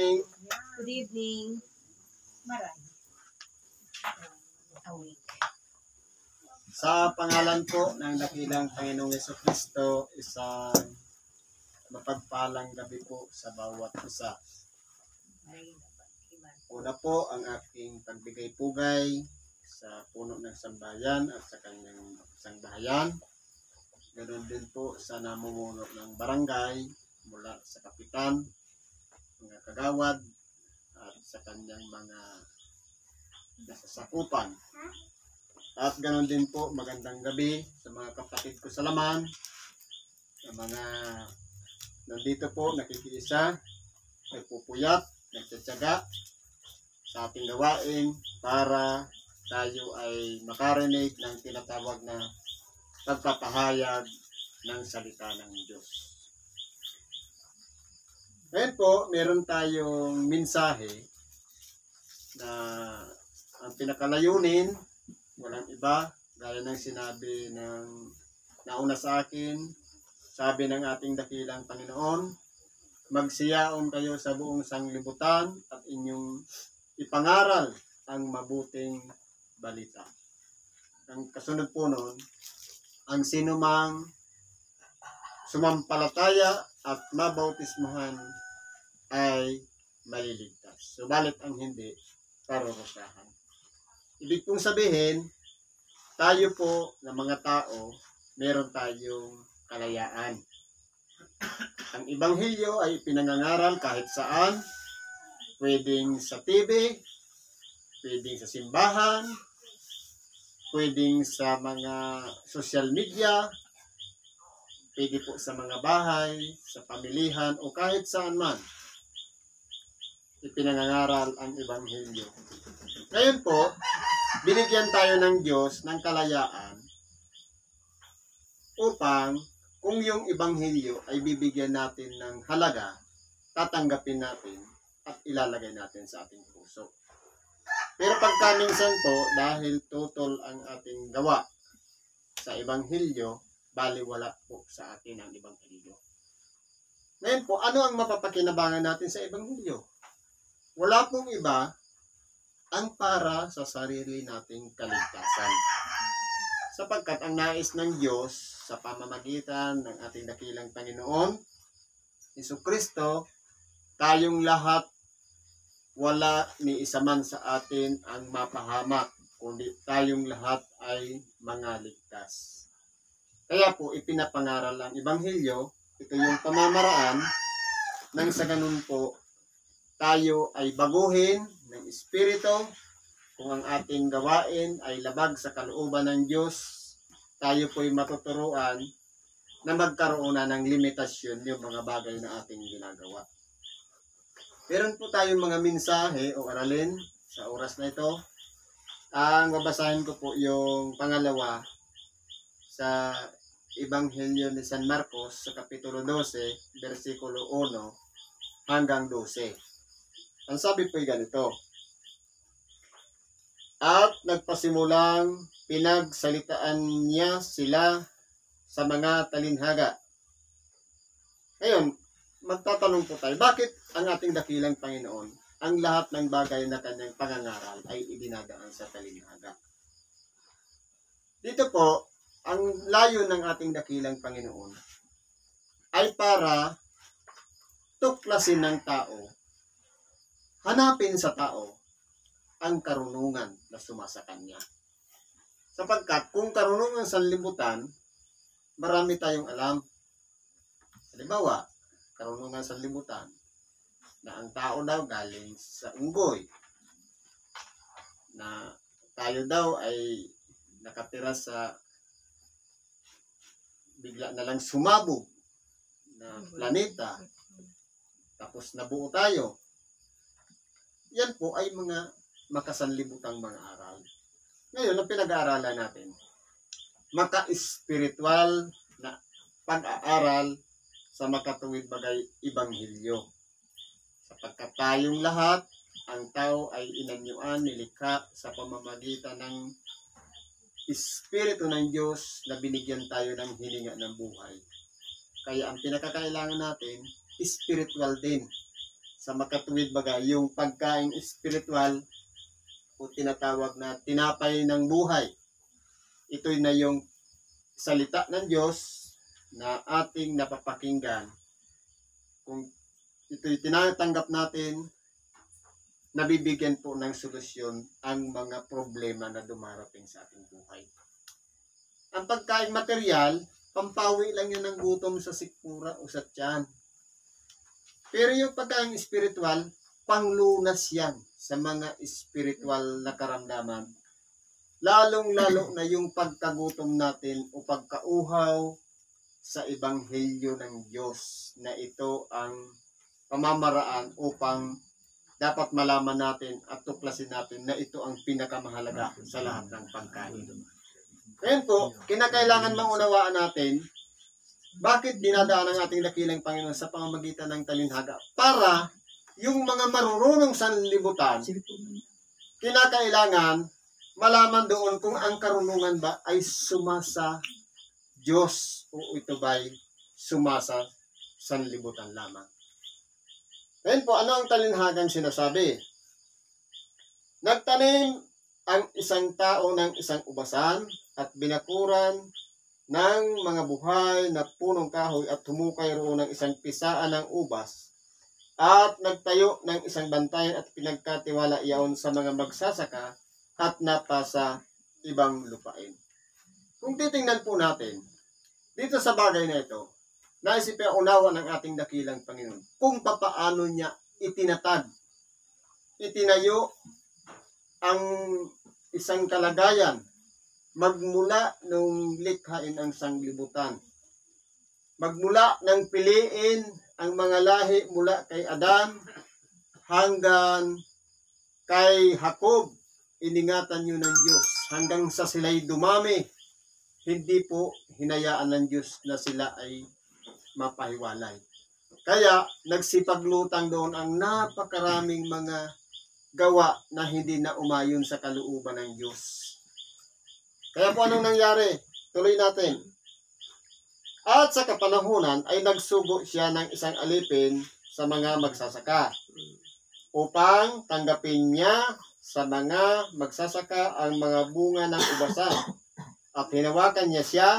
Good evening. Marami. Awake. Sa pangalan po ng dakilang Panginoong Jesucristo, isang mapagpalang gabi po sa bawat isa. Una po ang aking pagbigay-pugay sa puno ng sambahayan at sa kanyang sangbahayan. Ganoon din po sa namumuno ng barangay mula sa kapitan, mga kagawad at sa kanyang mga nasasakupan. At ganoon din po, magandang gabi sa mga kapatid ko sa laman, sa mga nandito po nakikiisa, nagpupuyat, nagtsatsaga sa ating gawain para tayo ay makarinig ng tinatawag na pagpapahayag ng salita ng Diyos. Ngayon po, meron tayong mensahe na ang pinakalayunin, walang iba, gaya ng sinabi ng nauna sa akin, sabi ng ating dakilang Panginoon, magsiyaon kayo sa buong sanglibutan at inyong ipangaral ang mabuting balita. Ang kasunod po nun, ang sinumang sumampalataya at mabautismuhan ay maliligtas. Subalit ang hindi, parurusahan. Ibig pong sabihin, tayo po na mga tao, meron tayong kalayaan. Ang Ebanghelyo ay pinangangaral kahit saan, pwedeng sa TV, pwedeng sa simbahan, pwedeng sa mga social media, pwede po sa mga bahay, sa pamilihan, o kahit saan man, ipinangangaral ang Ebanghelyo. Ngayon po, binigyan tayo ng Diyos ng kalayaan upang kung yung Ebanghelyo ay bibigyan natin ng halaga, tatanggapin natin at ilalagay natin sa ating puso. Pero pagka minsan po, dahil tutol ang ating gawa sa Ebanghelyo, baliwala po sa atin ang Ebanghelyo. Ngayon po, ano ang mapapakinabangan natin sa Ebanghelyo? Wala pong iba ang para sa sarili nating kaligtasan. Sapagkat ang nais ng Diyos sa pamamagitan ng ating dakilang Panginoon, Jesucristo, tayong lahat, wala ni isa man sa atin ang mapahamak, kundi tayong lahat ay mga ligtas. Kaya po, ipinapangaral ang Ebanghelyo, ito yung pamamaraan nang sa ganun po, tayo ay baguhin ng Espiritu. Kung ang ating gawain ay labag sa kalooban ng Diyos, tayo po'y matuturuan na magkaroon na ng limitasyon yung mga bagay na ating ginagawa. Meron po tayong mga mensahe o aralin sa oras na ito. Ang babasahin ko po yung pangalawa sa Ebanghelyo ni San Marcos sa Kapitulo 12, versikulo 1 hanggang 12. Ang sabi po'y ganito, at nagpasimulang pinagsalitaan niya sila sa mga talinhaga. Ngayon, magtatanong po tayo, bakit ang ating dakilang Panginoon, ang lahat ng bagay na kanyang pangangaral ay idinadaan sa talinhaga? Dito po, ang layo ng ating dakilang Panginoon ay para tuklasin ng tao, hanapin sa tao ang karunungan na sumasa kanya. Sapagkat kung karunungan sa libutan, marami tayong alam. Halimbawa, karunungan sa libutan na ang tao daw galing sa unggoy, na tayo daw ay nakatira sa bigla na lang sumabog na planeta, tapos nabuo tayo. Yan po ay mga makasanlibutang mga aral. Ngayon, ang pinag-aaralan natin, maka-espiritual na pag-aaral sa makatuwid bagay Ebanghelyo. Sapagkat tayong lahat, ang tao ay inanyuan, nilikha sa pamamagitan ng Espiritu ng Diyos na binigyan tayo ng hininga ng buhay. Kaya ang pinakakailangan natin, spiritual din. sa makatuwid baga, yung pagkain espiritual o tinatawag na tinapay ng buhay. Ito'y na yung salita ng Diyos na ating napapakinggan. Kung ito'y tinatanggap natin, nabibigyan po ng solusyon ang mga problema na dumarating sa ating buhay. Ang pagkain material, pampawi lang yan ng gutom sa sikmura o sa tiyan. Pero yung pagkain espiritual, panglunas yan sa mga espiritual na karamdaman. Lalong-lalo na yung pagkagutom natin o pagkauhaw sa ebanghelyo ng Diyos na ito ang pamamaraan upang dapat malaman natin at tuklasin natin na ito ang pinakamahalaga sa lahat ng pagkain. Ngayon po, kinakailangan maunawaan natin bakit dinadaan ang ating dakilang Panginoon sa pamamagitan ng talinhaga. Para yung mga marurunong sanlibutan, kinakailangan malaman doon kung ang karunungan ba ay sumasa Diyos o ito ba'y sumasa sanlibutan lamang. Ngayon po, ano ang talinhagang sinasabi? Nagtanim ang isang tao ng isang ubasan at binakuran ng mga buhay na punong kahoy at humukay roon ng isang pisaan ng ubas at nagtayo ng isang bantayan at pinagkatiwala iyon sa mga magsasaka at napasa ibang lupain. Kung titingnan po natin, dito sa bagay na ito, naisipin unawa ng ating dakilang Panginoon kung papaano niya itinatag, itinayo ang isang kalagayan magmula nung likhain ang sanglibutan. Magmula nang piliin ang mga lahi mula kay Adan hanggang kay Jacob, iningatan yun ng Diyos hanggang sa sila'y dumami. Hindi po hinayaan ng Diyos na sila ay mapahiwalay. Kaya nagsipaglutang doon ang napakaraming mga gawa na hindi na umayon sa kalooban ng Diyos. Kaya po anong nangyari? Tuloy natin. At sa kapanahunan ay nagsugo siya ng isang alipin sa mga magsasaka upang tanggapin niya sa mga magsasaka ang mga bunga ng ubasan. At hinawakan niya siya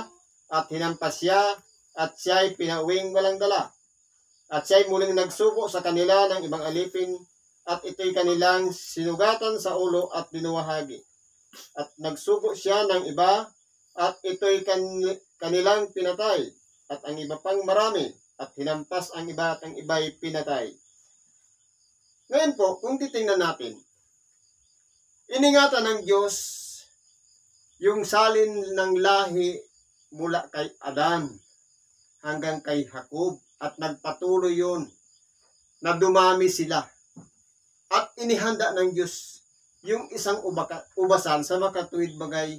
at hinampas siya at siya'y pinauwing walang dala. At siya'y muling nagsugo sa kanila ng ibang alipin at ito'y kanilang sinugatan sa ulo at binuwahagi. At nagsugo siya ng iba at ito'y kanilang pinatay at ang iba pang marami at hinampas ang iba at ang iba'y pinatay. Ngayon po, kung titingnan natin, iningatan ng Diyos yung salin ng lahi mula kay Adan hanggang kay Jacob at nagpatuloy yun na dumami sila. At inihanda ng Diyos yung isang ubasan sa makatuwid bagay,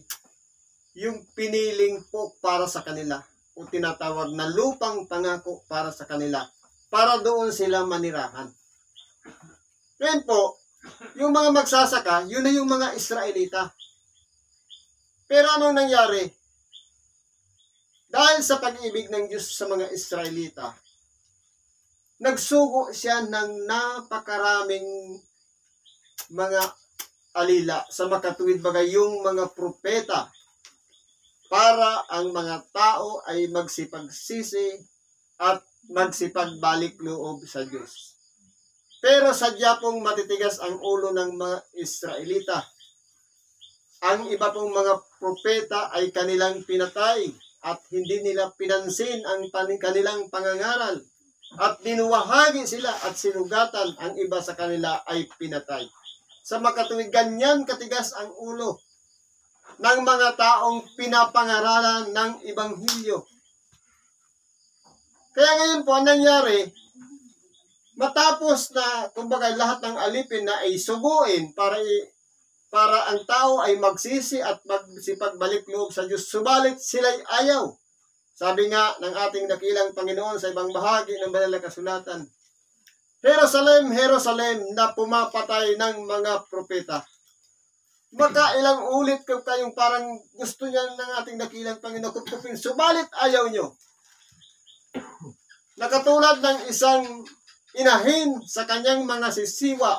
yung piniling po para sa kanila o tinatawag na lupang pangako para sa kanila para doon sila manirahan. Ngayon po, yung mga magsasaka, yun na yung mga Israelita. Pero anong nangyari? Dahil sa pag-ibig ng Diyos sa mga Israelita, nagsugo siya ng napakaraming mga alila sa makatuwid bagay yung mga propeta para ang mga tao ay magsipagsisi at magsipagbalik loob sa Diyos. Pero sadya pong matitigas ang ulo ng mga Israelita. Ang iba pong mga propeta ay kanilang pinatay at hindi nila pinansin ang kanilang pangangaral. At dinuwahagi sila at sinugatan, ang iba sa kanila ay pinatay. Sa makatuwid, ganyan katigas ang ulo ng mga taong pinapangaralan ng Ibanghilyo. Kaya ngayon po, ang nangyari, matapos na, kumbaga, lahat ng alipin na ay suguin para ang tao ay magsisi at magsipagbalik loob sa Diyos, subalit sila'y ayaw. Sabi nga ng ating dakilang Panginoon sa ibang bahagi ng banal na kasulatan, Jerusalem, Jerusalem, na pumapatay ng mga propeta. Magkailang ulit kayong parang gusto niya ng ating dakilang Panginoon kupkupin, subalit ayaw nyo. Nakatulad ng isang inahin sa kanyang mga sisiwa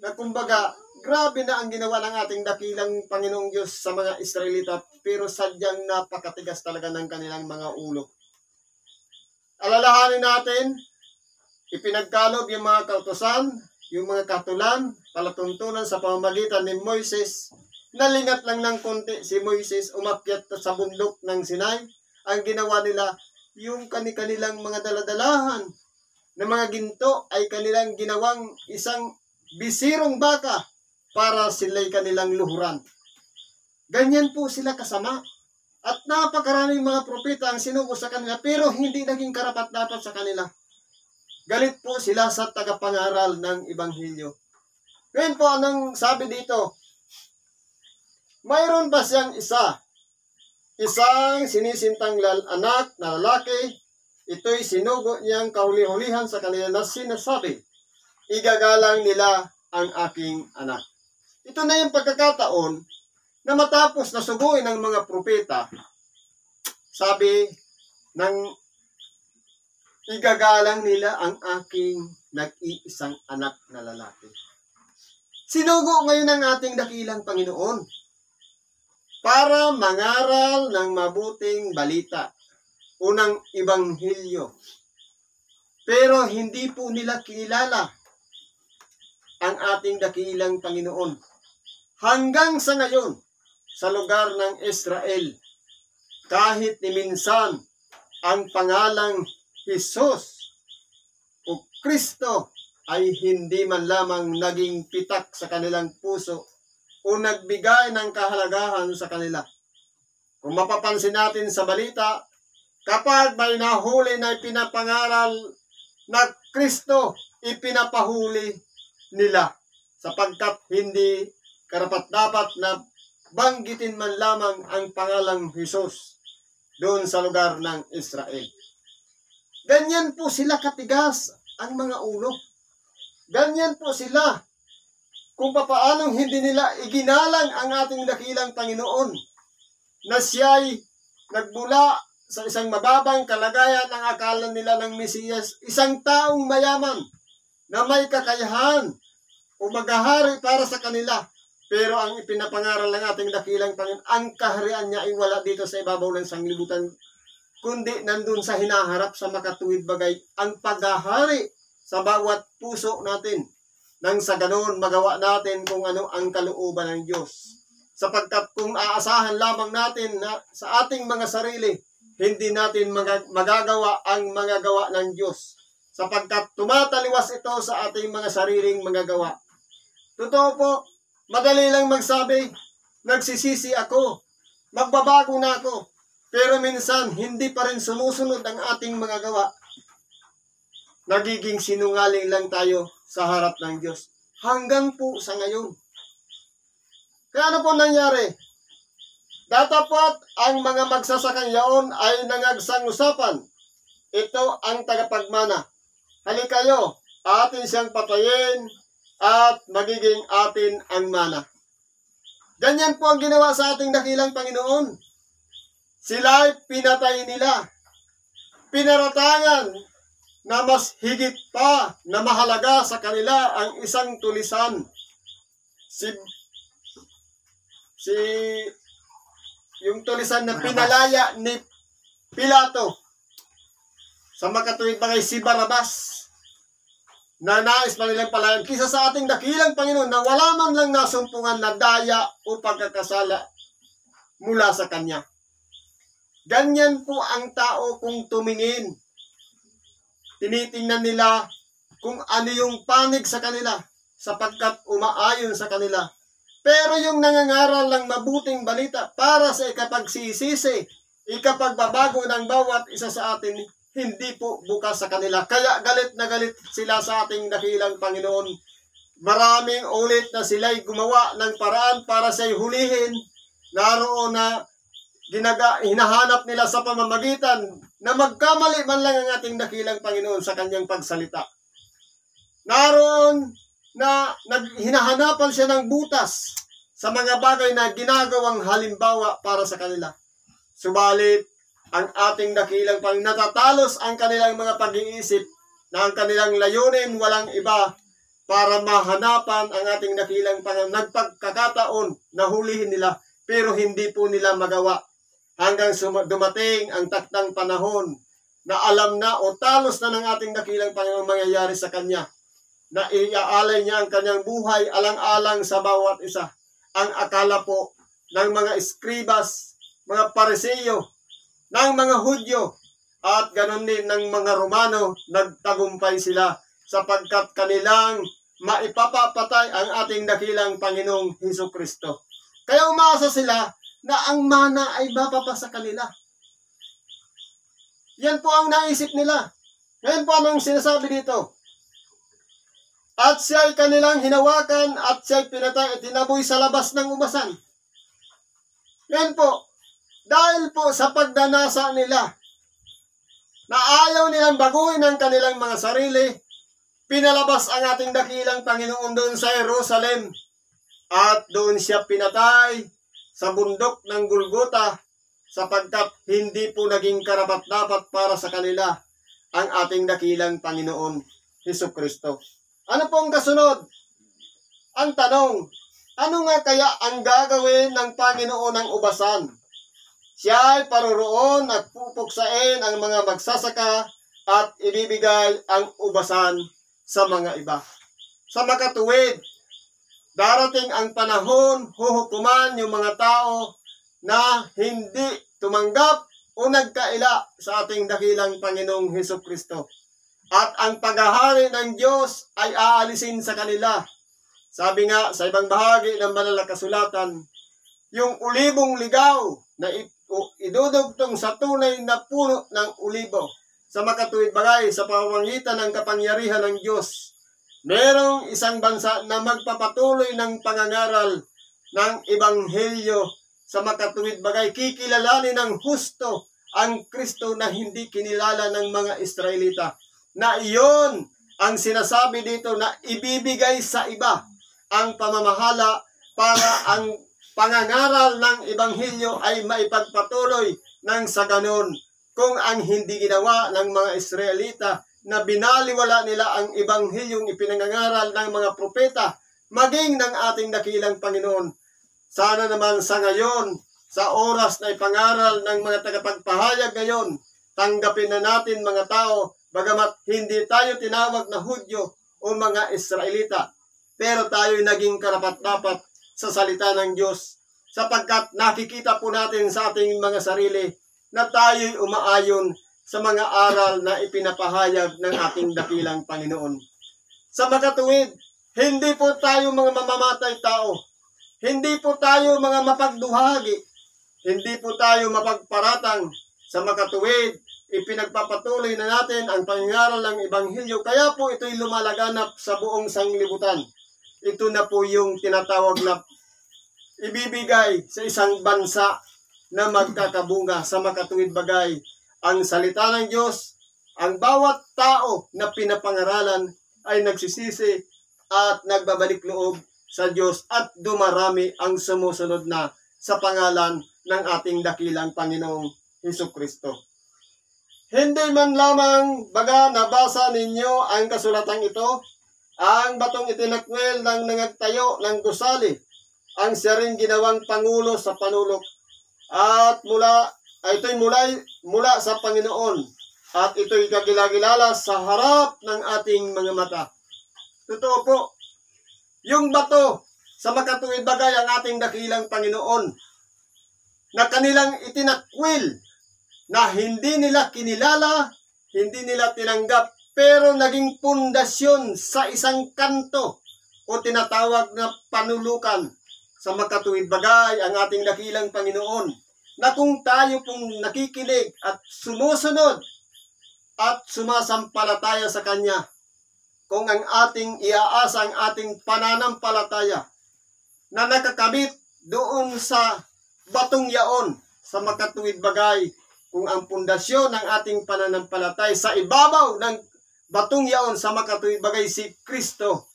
na kumbaga, grabe na ang ginawa ng ating dakilang Panginoong Diyos sa mga Israelita, pero sadyang napakatigas talaga ng kanilang mga ulo. Alalahanin natin, ipinagkalob yung mga kautusan, yung mga katulan, palatuntunan sa pamamagitan ni Moises. Nalingat lang ng konti si Moises, umakyat sa bundok ng Sinai. Ang ginawa nila, yung kanilang mga daladalahan na mga ginto ay kanilang ginawang isang bisirong baka para sila'y kanilang luhuran. Ganyan po sila kasama. At napakaraming mga propeta ang sinugo sa kanila, pero hindi naging karapat-dapat sa kanila. Galit po sila sa tagapangaral ng Ebanghelyo. Ngayon po, anong sabi dito? Mayroon ba siyang isang sinisintang anak na lalaki? Ito'y sinugo niyang kahuli-hulihan sa kanila na sinasabi, igagalang nila ang aking anak. Ito na yung pagkakataon na matapos na suguin ng mga propeta, sabi ng igagalang nila ang aking nag-iisang anak na lalaki. Sinugo ngayon ang ating dakilang Panginoon para mangaral ng mabuting balita, unang ebanghelyo. Pero hindi po nila kilala ang ating dakilang Panginoon. Hanggang sa ngayon, sa lugar ng Israel, kahit ni minsan ang pangalang Jesus o Kristo ay hindi man lamang naging pitak sa kanilang puso o nagbigay ng kahalagahan sa kanila. Kung mapapansin natin sa balita, kapag may nahuli na ipinapangaral na Kristo, ipinapahuli nila sapagkat hindi karapat-dapat na banggitin man lamang ang pangalang Jesus doon sa lugar ng Israel. Ganyan po sila katigas ang mga ulo. Ganyan po sila kung papaanong hindi nila iginalang ang ating dakilang Panginoon na siya'y nagmula sa isang mababang kalagayan ang akala nila ng Mesiyas, isang taong mayaman na may kakayahan o maghahari para sa kanila. Pero ang ipinapangaral ng ating dakilang Panginoon, ang kaharian niya ay wala dito sa ibabaw ng sanglibutan, kundi nandun sa hinaharap sa makatuwid bagay, ang paghahari sa bawat puso natin. Nang sa ganoon magawa natin kung ano ang kalooban ng Diyos. Sapagkat kung aasahan lamang natin na sa ating mga sarili, hindi natin magagawa ang mga gawa ng Diyos. Sapagkat tumataliwas ito sa ating mga sariling mga gawa. Totoo po, madali lang magsabi, nagsisisi ako, magbabago na ako. Pero minsan, hindi pa rin sumusunod ang ating mga gawa. Nagiging sinungaling lang tayo sa harap ng Diyos. Hanggang po sa ngayon. Kaya ano po nangyari? Datapot ang mga magsasakang yaon ay nangagsang usapan. Ito ang tagapagmana. Halikayo, atin siyang patayin at magiging atin ang mana. Ganyan po ang ginawa sa ating dakilang Panginoon. Sila'y pinatay nila. Pinaratangan na mas higit pa na mahalaga sa kanila ang isang tulisan. Yung tulisan na pinalaya ni Pilato sa makatuwid bagay si Barabas na nais pa nilang palayan kisa sa ating dakilang Panginoon na wala man lang nasumpungan na daya o pagkakasala mula sa Kanya. Ganyan po ang tao kung tumingin. Tinitingnan nila kung ano yung panig sa kanila sapagkat umaayon sa kanila. Pero yung nangangaral ng mabuting balita para sa ikapagsisisi, ikapagbabago ng bawat isa sa atin, hindi po bukas sa kanila. Kaya galit na galit sila sa ating dakilang Panginoon. Maraming ulit na sila'y gumawa ng paraan para siya'y hulihin. Naroon na hinahanap nila sa pamamagitan na magkamali man lang ang ating dakilang Panginoon sa kanyang pagsalita. Naroon na hinahanapan siya ng butas sa mga bagay na ginagawang halimbawa para sa kanila. Subalit, ang ating dakilang Panginoon, natatalos ang kanilang mga pag-iisip, na ang kanilang layunin walang iba para mahanapan ang ating dakilang Panginoon. Nagpagkakataon na hulihin nila, pero hindi po nila magawa. Hanggang dumating ang taktang panahon na alam na o talos na ng ating dakilang Panginoon mangyayari sa Kanya, na iaalay niya ang Kanyang buhay alang-alang sa bawat isa. Ang akala po ng mga eskribas, mga Pariseo, ng mga Hudyo, at ganon din ng mga Romano, nagtagumpay sila sapagkat kanilang maipapapatay ang ating dakilang Panginoong Hesukristo. Kaya umasa sila na ang mana ay mapapasa kanila. Yan po ang naisip nila. Ngayon po anong sinasabi dito? At siya'y kanilang hinawakan at siya'y pinatay at tinaboy sa labas ng ubasan. Yan po. Dahil po sa pagdanasa nila na ayaw nilang baguhin ang kanilang mga sarili, pinalabas ang ating dakilang Panginoon doon sa Jerusalem at doon siya pinatay sa bundok ng Golgota sapagkat hindi po naging karapat-dapat para sa kanila ang ating dakilang Panginoon Hesukristo. Ano pong kasunod? Ang tanong, ano nga kaya ang gagawin ng Panginoon ng ubasan? Siya ay paroroon at pupuksain ang mga magsasaka at ibibigay ang ubasan sa mga iba. Sa makatuwid, darating ang panahon, huhukuman yung mga tao na hindi tumanggap o nagkaila sa ating dakilang Panginoong Hesukristo. At ang paghahari ng Diyos ay aalisin sa kanila. Sabi nga sa ibang bahagi ng banal na kasulatan, yung ulibong ligaw na idudugtong sa tunay na puno ng ulibo. Sa makatuwid bagay, sa pamamagitan ng kapangyarihan ng Diyos, merong isang bansa na magpapatuloy ng pangangaral ng Ebanghelyo. Sa makatuwid bagay, kikilalanin ng husto ang Kristo na hindi kinilala ng mga Israelita. Na iyon ang sinasabi dito na ibibigay sa iba ang pamamahala para ang pangangaral ng Ebanghelyo ay maipagpatuloy ng sa ganon. Kung ang hindi ginawa ng mga Israelita na binaliwala nila ang Ebanghelyong ipinangangaral ng mga propeta, maging ng ating dakilang Panginoon. Sana naman sa ngayon, sa oras na ipangaral ng mga tagapagpahayag ngayon, tanggapin na natin mga tao, bagamat hindi tayo tinawag na Hudyo o mga Israelita, pero tayo naging karapat-dapat sa salita ng Diyos, sapagkat nakikita po natin sa ating mga sarili na tayo'y umaayon sa mga aral na ipinapahayag ng ating dakilang Panginoon. Sa makatuwid, hindi po tayo mga mamamatay tao. Hindi po tayo mga mapagduhagi. Hindi po tayo mapagparatang. Sa makatuwid, ipinagpapatuloy na natin ang pangangaral ng Ebanghelyo. Kaya po ito'y lumalaganap sa buong sanglibutan. Ito na po yung tinatawag na ibibigay sa isang bansa na magkakabunga. Sa makatuwid bagay, ang salita ng Diyos, ang bawat tao na pinapangaralan ay nagsisisi at nagbabalik loob sa Diyos at dumarami ang sumusunod na sa pangalan ng ating dakilang Panginoong Hesukristo. Hindi man lamang baga nabasa ninyo ang kasulatang ito, ang batong itinakwil ng nangagtayo ng gusali, ang siya rin ginawang pangulo sa panulok. At ito'y mula sa Panginoon. At ito'y kagilagilala sa harap ng ating mga mata. Totoo po, yung bato sa makatuwid bagay ang ating dakilang Panginoon na kanilang itinakwil na hindi nila kinilala, hindi nila tinanggap, pero naging pundasyon sa isang kanto o tinatawag na panulukan. Sa makatuwid bagay ang ating dakilang Panginoon na kung tayo pong nakikinig at sumusunod at sumasampalataya sa Kanya, kung ang ating iaasa ang ating pananampalataya na nakakabit doon sa batong yaon, sa makatuwid bagay, kung ang pundasyon ng ating pananampalataya sa ibabaw ng batong yaon sa makatuwid bagay si Kristo,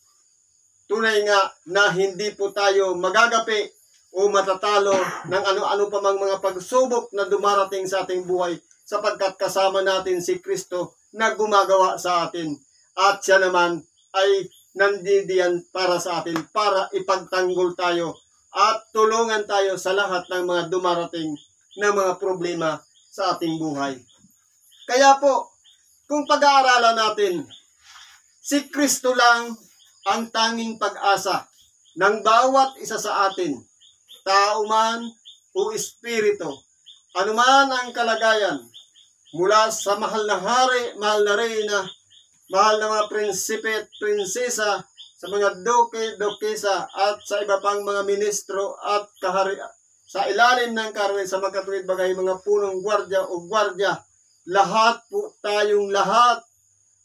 tunay nga na hindi po tayo magagapi o matatalo ng ano-ano pa mang mga pagsubok na dumarating sa ating buhay sapagkat kasama natin si Kristo na gumagawa sa atin. at siya naman ay nandidiyan para sa atin, para ipagtanggol tayo at tulungan tayo sa lahat ng mga dumarating na mga problema sa ating buhay. Kaya po, kung pag-aaralan natin, si Kristo lang ang tanging pag-asa ng bawat isa sa atin, tao man o espiritu, anuman ang kalagayan, mula sa mahal na hari, mahal na reyna, mahal na mga prinsipe at prinsesa, sa mga duke, dukesa, at sa iba pang mga ministro at kahari, sa ilalim ng karne, sa magkatuwid bagay, mga punong gwardya o gwardya, lahat po tayong lahat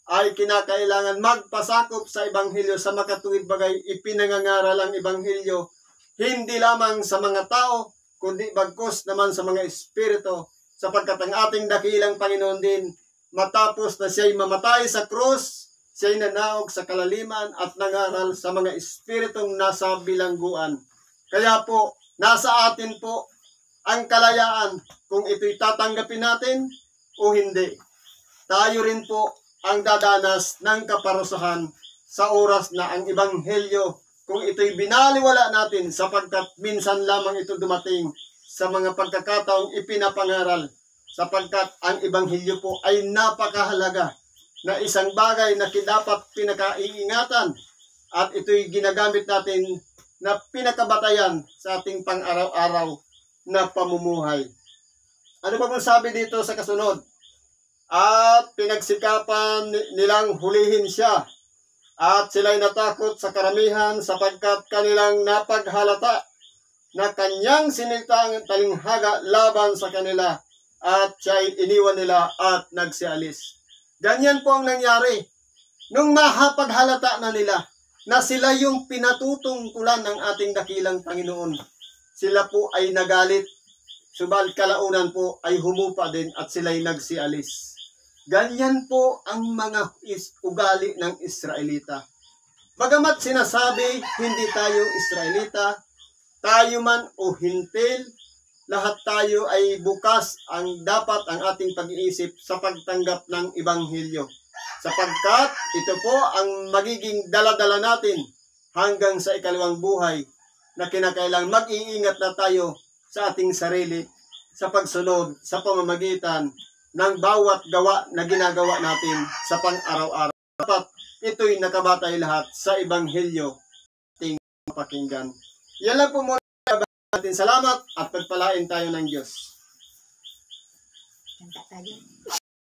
ay kinakailangan magpasakop sa Ebanghelyo sa makatuwid bagay. Ipinangangaral ang Ebanghelyo hindi lamang sa mga tao, kundi bagkus naman sa mga espiritu, sapagkat ang ating dakilang Panginoon din, matapos na siya'y mamatay sa krus, siya'y nanaog sa kalaliman at nangaral sa mga espiritong nasa bilangguan. Kaya po, nasa atin po ang kalayaan kung ito'y tatanggapin natin o hindi. Tayo rin po ang dadanas ng kaparusahan sa oras na ang Ebanghelyo, kung ito'y binaliwala natin, sapagkat minsan lamang ito dumating sa mga pagkakataong ipinapangaral, sapagkat ang Ebanghelyo po ay napakahalaga na isang bagay na dapat pinakaiingatan at ito'y ginagamit natin na pinakabatayan sa ating pang-araw-araw na pamumuhay. Ano ba pong sabi dito sa kasunod? At pinagsikapan nilang hulihin siya, at sila'y natakot sa karamihan sapagkat kanilang napaghalata na kanyang sinilta ang talinghaga laban sa kanila, at siya'y iniwan nila at nagsialis. Ganyan po ang nangyari. Nung mahapaghalata na nila na sila yung pinatutungkulan ng ating dakilang Panginoon, sila po ay nagalit, subalit kalaunan po ay humupa din at sila'y nagsialis. Ganyan po ang mga ugali ng Israelita. Bagamat sinasabi, hindi tayo Israelita, tayo man o hintil, lahat tayo ay bukas ang dapat ang ating pag-iisip sa pagtanggap ng Ebanghelyo. Sapagkat ito po ang magiging daladala natin hanggang sa ikalawang buhay, na kinakailangan mag-iingat na tayo sa ating sarili sa pagsunod sa pamamagitan ng bawat gawa na ginagawa natin sa pang-araw-araw. Dapat ito'y nakabatay lahat sa Ebanghelyo ating pakinggan. Yan lang po muna natin. Salamat at pagpalain tayo ng Diyos.